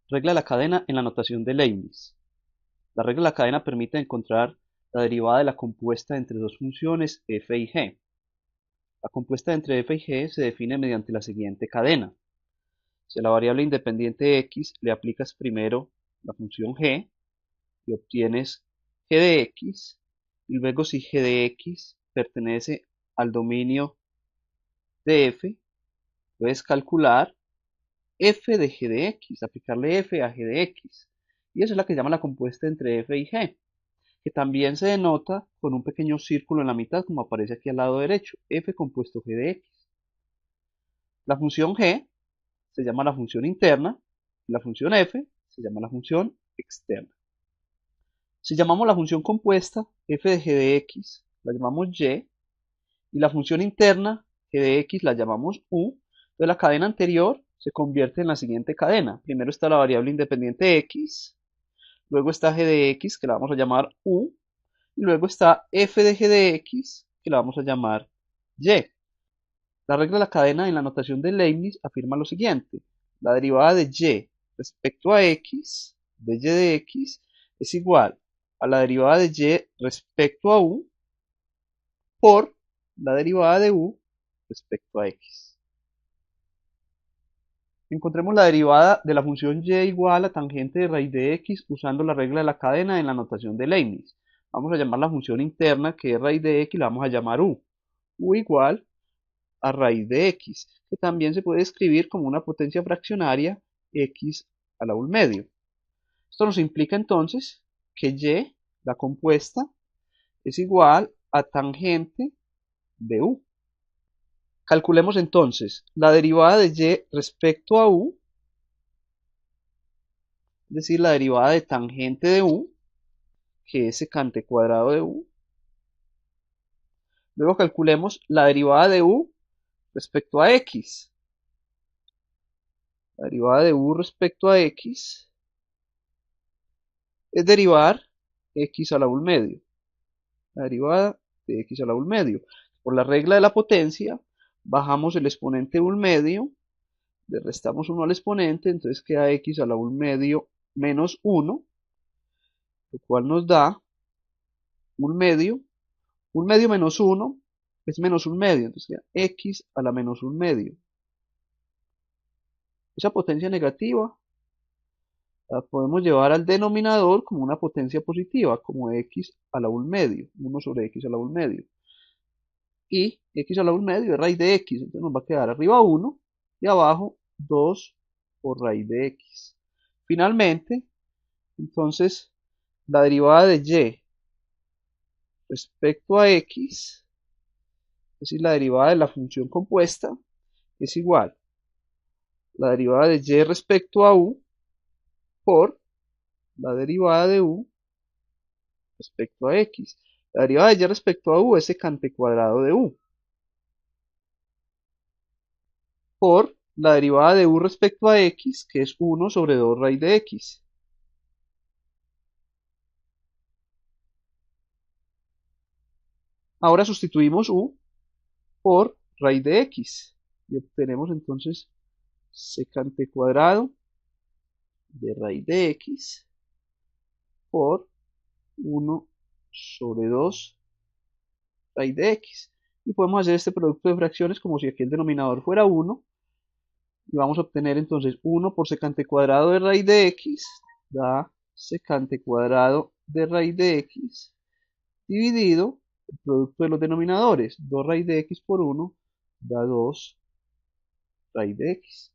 Regla de la cadena en la notación de Leibniz. La regla de la cadena permite encontrar la derivada de la compuesta entre dos funciones f y g. La compuesta entre f y g se define mediante la siguiente cadena. Si a la variable independiente x le aplicas primero la función g y obtienes g de x, y luego si g de x pertenece al dominio de f, puedes calcular f de g de x, aplicarle f a g de x. Y esa es la que se llama la compuesta entre f y g, que también se denota con un pequeño círculo en la mitad, como aparece aquí al lado derecho, f compuesto g de x. La función g se llama la función interna, y la función f se llama la función externa. Si llamamos la función compuesta f de g de x, la llamamos y, y la función interna g de x la llamamos u. Entonces la cadena anterior se convierte en la siguiente cadena. Primero está la variable independiente x, luego está g de x, que la vamos a llamar u, y luego está f de g de x, que la vamos a llamar y. La regla de la cadena en la notación de Leibniz afirma lo siguiente: la derivada de y respecto a x, de y de x, es igual a la derivada de y respecto a u por la derivada de u respecto a x. Encontremos la derivada de la función y igual a tangente de raíz de x usando la regla de la cadena en la notación de Leibniz. Vamos a llamar la función interna, que es raíz de x, la vamos a llamar u. U igual a raíz de x, que también se puede escribir como una potencia fraccionaria x a la u al medio. Esto nos implica entonces que y, la compuesta, es igual a tangente de u. Calculemos entonces la derivada de y respecto a u, es decir, la derivada de tangente de u, que es secante cuadrado de u. Luego calculemos la derivada de u respecto a x. La derivada de u respecto a x es derivar x a la u al medio. La derivada de x a la u al medio. Por la regla de la potencia, bajamos el exponente u al medio, le restamos 1 al exponente, entonces queda x a la u al medio menos 1, lo cual nos da u al medio menos 1 es menos un medio, entonces queda x a la menos un medio. Esa potencia negativa la podemos llevar al denominador como una potencia positiva, como x a la u al medio, 1 sobre x a la u al medio. Y x a la u al medio es raíz de x, entonces nos va a quedar arriba 1 y abajo 2 por raíz de x. Finalmente, entonces, la derivada de y respecto a x, es decir, la derivada de la función compuesta, es igual a la derivada de y respecto a u por la derivada de u respecto a x. La derivada de y respecto a u es secante cuadrado de u por la derivada de u respecto a x, que es 1 sobre 2 raíz de x. Ahora sustituimos u por raíz de x y obtenemos entonces secante cuadrado de raíz de x por 1 sobre 2 raíz de x. Y podemos hacer este producto de fracciones como si aquí el denominador fuera 1. Y vamos a obtener entonces 1 por secante cuadrado de raíz de x da secante cuadrado de raíz de x dividido el producto de los denominadores. 2 raíz de x por 1 da 2 raíz de x.